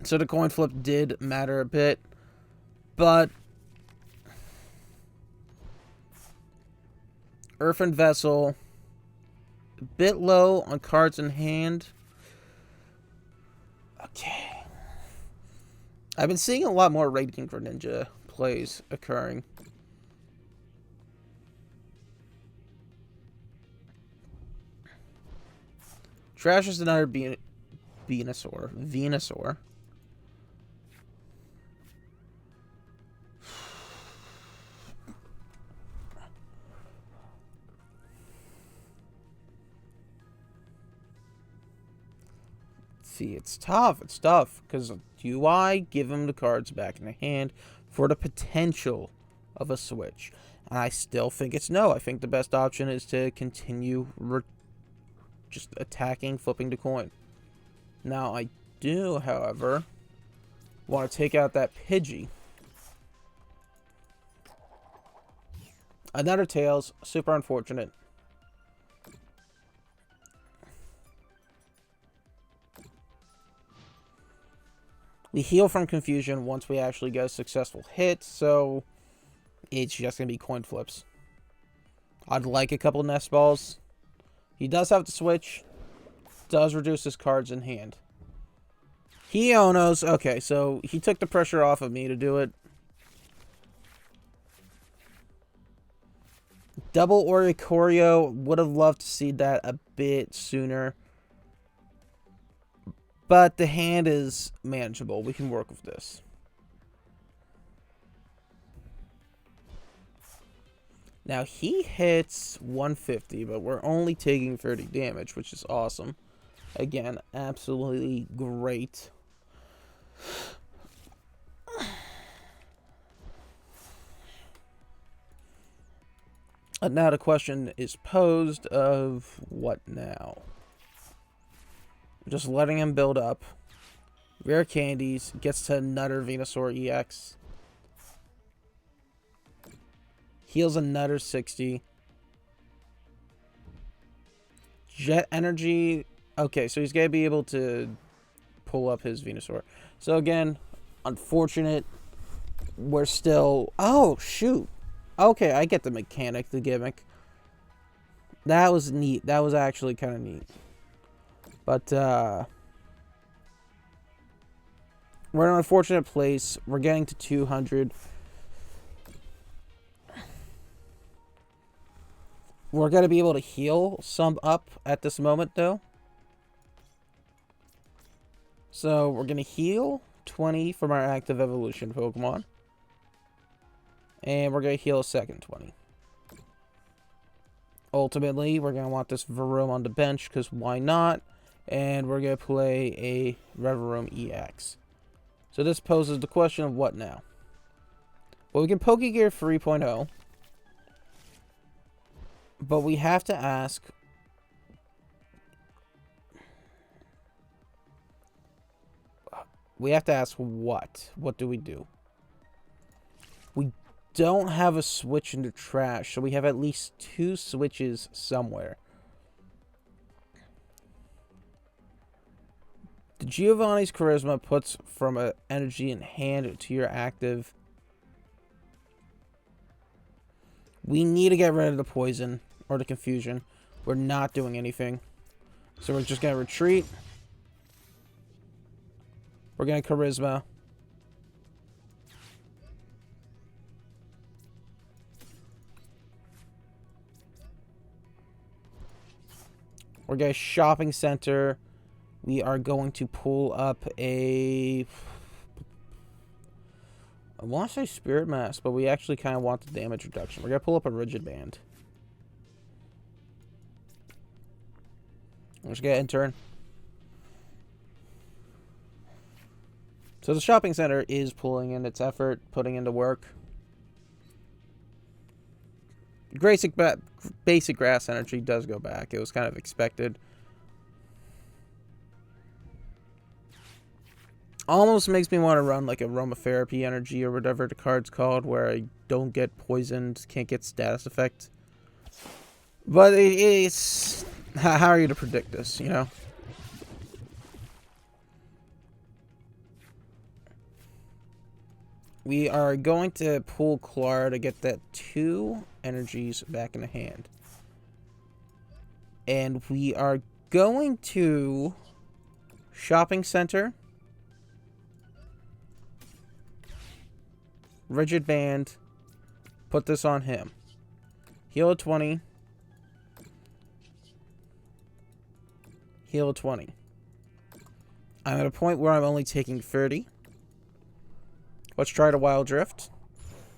Speaker 1: So the coin flip did matter a bit. But Earthen Vessel, a bit low on cards in hand. Okay. I've been seeing a lot more Raging Greninja plays occurring. Trash is another Venusaur. See, it's tough. It's tough. Because do I give him the cards back in the hand for the potential of a switch? And I still think it's no. I think the best option is to continue just attacking, flipping the coin. Now, I do, however, want to take out that Pidgey. Another Tails. Super unfortunate. We heal from confusion once we actually get a successful hit, so it's just going to be coin flips. I'd like a couple nest balls. He does have to switch. Does reduce his cards in hand. He Onos. Okay, so he took the pressure off of me to do it. Double Oricorio. Would have loved to see that a bit sooner. But the hand is manageable. We can work with this. Now, he hits 150, but we're only taking 30 damage, which is awesome. Again, absolutely great. And now the question is posed of what now? Just letting him build up. Rare candies. Gets to another Venusaur EX. Heals another 60. Jet energy. Okay, so he's going to be able to pull up his Venusaur. So again, unfortunate. We're still... Oh, shoot. Okay, I get the mechanic, the gimmick. That was neat. That was actually kind of neat. But, we're in an unfortunate place. We're getting to 200. We're going to be able to heal some up at this moment, though. So, we're going to heal 20 from our active evolution Pokemon. And we're going to heal a second 20. Ultimately, we're going to want this Revaroom on the bench, because why not? And we're going to play a Revaroom EX. So this poses the question of what now? Well, we can Pokegear 3.0. But we have to ask... We have to ask what? What do we do? We don't have a switch into trash, so we have at least 2 switches somewhere. The Giovanni's Charisma puts from an energy in hand to your active. We need to get rid of the poison or the confusion. We're not doing anything. So we're just going to retreat. We're going to Charisma. We're going to Shopping Center. We are going to pull up a... I want to say Spirit Mask, but we actually kind of want the damage reduction. We're going to pull up a Rigid Band. We're just going to end turn. So the shopping center is pulling in its effort, putting into work. Basic grass energy does go back. It was kind of expected. Almost makes me want to run like aromatherapy energy or whatever the card's called, where I don't get poisoned, can't get status effect. But it's... How are you to predict this, you know? We are going to pull Clara to get that 2 energies back in the hand. And we are going to shopping center, rigid band, put this on him. Heal 20. Heal 20. I'm at a point where I'm only taking 30. Let's try to Wild Drift.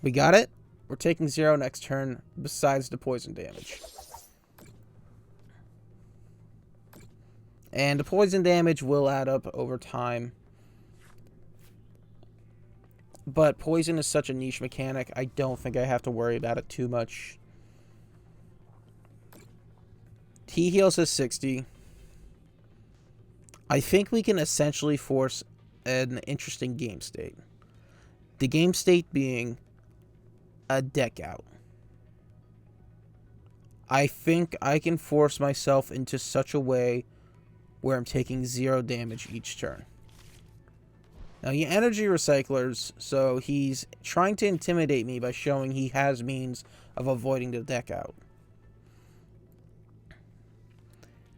Speaker 1: We got it. We're taking 0 next turn, besides the poison damage. And the poison damage will add up over time. But poison is such a niche mechanic, I don't think I have to worry about it too much. He heals his 60. I think we can essentially force an interesting game state. The game state being a deck out. I think I can force myself into such a way where I'm taking 0 damage each turn. Now, he energy recyclers, so he's trying to intimidate me by showing he has means of avoiding the deck out.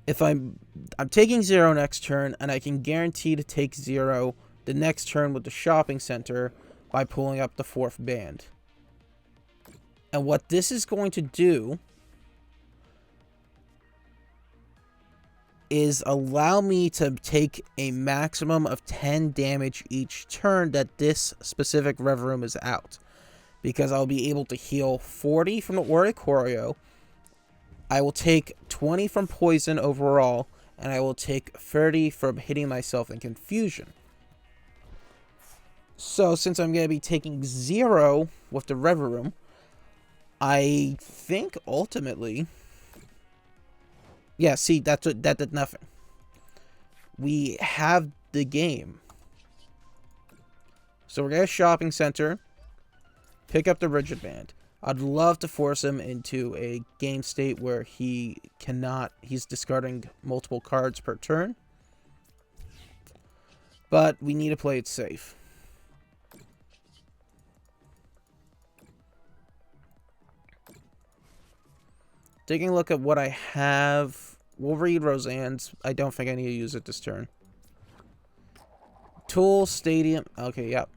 Speaker 1: If I'm taking 0 next turn, and I can guarantee to take 0 the next turn with the shopping center by pulling up the 4th band. And what this is going to do is allow me to take a maximum of 10 damage each turn that this specific Revaroom is out. Because I'll be able to heal 40 from the Oricorio. I will take 20 from poison overall, and I will take 30 from hitting myself in confusion. So, since I'm going to be taking 0 with the Revaroom, I think ultimately... Yeah, see, that did nothing. We have the game. So we're going to shopping center, pick up the rigid band. I'd love to force him into a game state where he cannot... He's discarding multiple cards per turn. But we need to play it safe. Taking a look at what I have. We'll read Roseanne's. I don't think I need to use it this turn. Tool, Stadium. Okay, yep.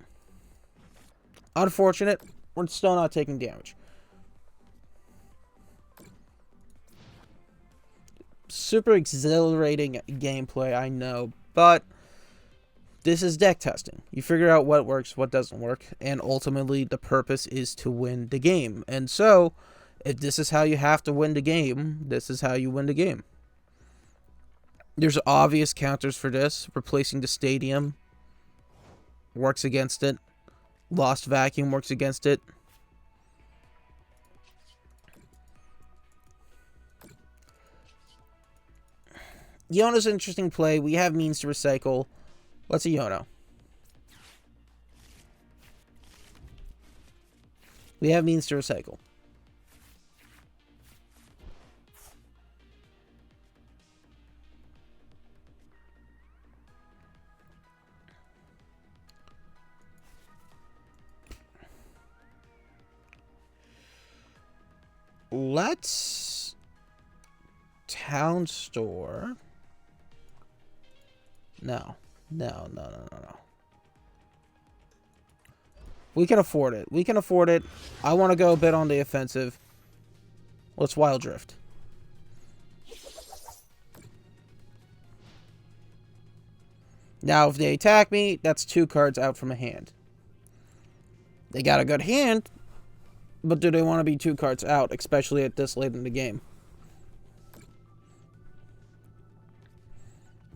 Speaker 1: Unfortunate. We're still not taking damage. Super exhilarating gameplay, I know. But this is deck testing. You figure out what works, what doesn't work. And ultimately, the purpose is to win the game. And so... if this is how you have to win the game, this is how you win the game. There's obvious counters for this. Replacing the Stadium works against it. Lost Vacuum works against it. Yono's an interesting play. We have means to recycle. Let's see Yono. We have means to recycle. Let's town store. No. We can afford it. We can afford it. I want to go a bit on the offensive. Let's Wild Drift. Now, if they attack me, that's 2 cards out from a hand. They got a good hand, but do they want to be 2 cards out, especially at this late in the game?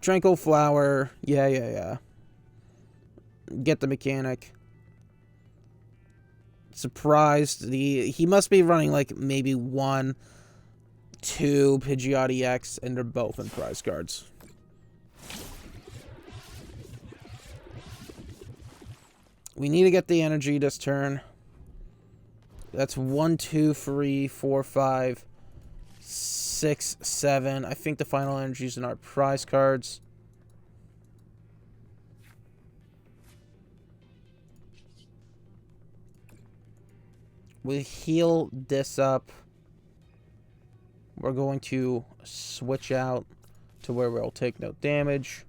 Speaker 1: Tranquil Flower. Yeah. get the mechanic. Surprised. He must be running like maybe 1, 2 Pidgeotty X, and they're both in prize cards. We need to get the energy this turn. That's 1, 2, 3, 4, 5, 6, 7. I think the final energy is in our prize cards. We heal this up. We're going to switch out to where we'll take no damage.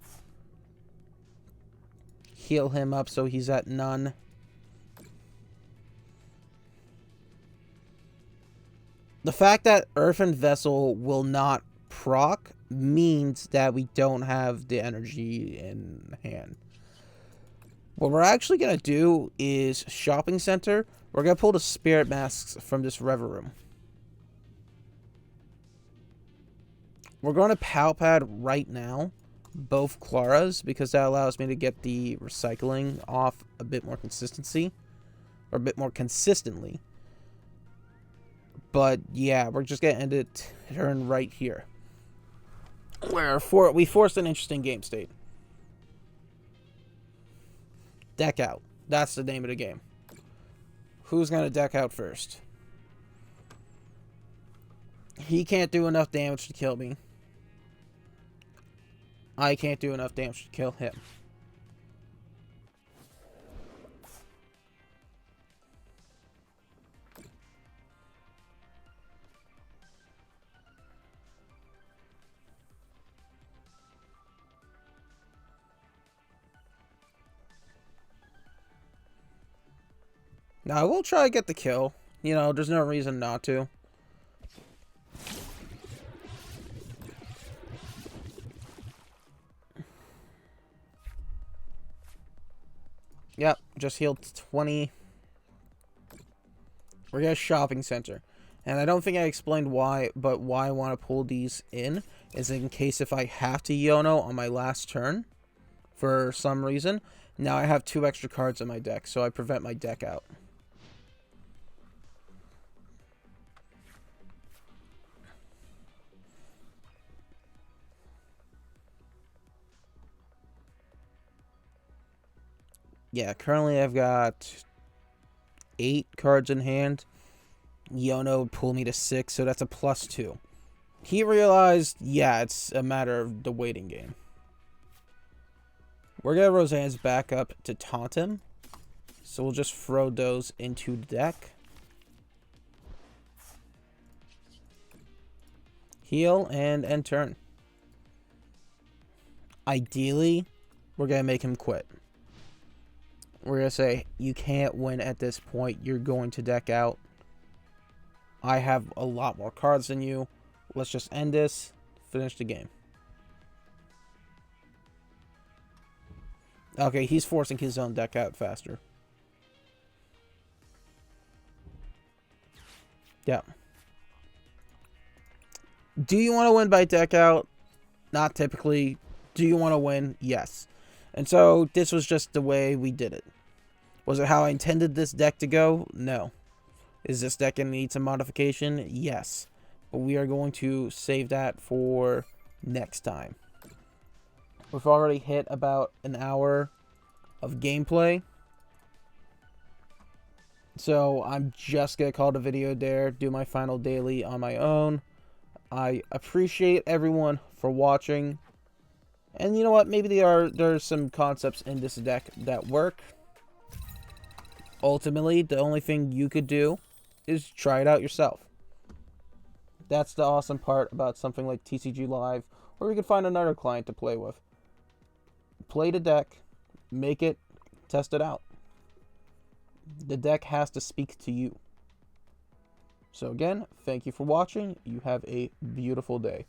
Speaker 1: Heal him up so he's at none. The fact that Earthen Vessel will not proc means that we don't have the energy in hand. What we're actually going to do is Shopping Center. We're going to pull the Spirit Masks from this Revaroom. We're going to Palpad right now, both Claras, because that allows me to get the recycling off a bit more consistently. But yeah, we're just going to end it turn right here. Where we forced an interesting game state. Deck out. That's the name of the game. Who's going to deck out first? He can't do enough damage to kill me. I can't do enough damage to kill him. Now, I will try to get the kill. You know, there's no reason not to. Yep, just healed 20. We're going to Shopping Center. And I don't think I explained why, but why I want to pull these in is in case if I have to Yono on my last turn for some reason. Now I have 2 extra cards in my deck, so I prevent my deck out. Yeah, currently I've got 8 cards in hand. Yono would pull me to 6, so that's a +2. He realized, yeah, it's a matter of the waiting game. We're going to Roseanne's back up to taunt him. So we'll just throw those into the deck. Heal and end turn. Ideally, we're going to make him quit. We're going to say, you can't win at this point. You're going to deck out. I have a lot more cards than you. Let's just end this. Finish the game. Okay, he's forcing his own deck out faster. Yeah. Do you want to win by deck out? Not typically. Do you want to win? Yes. And so this was just the way we did it. Was it how I intended this deck to go? No. Is this deck going to need some modification? Yes. But we are going to save that for next time. We've already hit about an hour of gameplay. So I'm just going to call the video there. Do my final daily on my own. I appreciate everyone for watching. And you know what? Maybe there's some concepts in this deck that work. Ultimately, the only thing you could do is try it out yourself. That's the awesome part about something like TCG Live, or you can find another client to play with. Play the deck, make it, test it out. The deck has to speak to you. So again, thank you for watching. You have a beautiful day.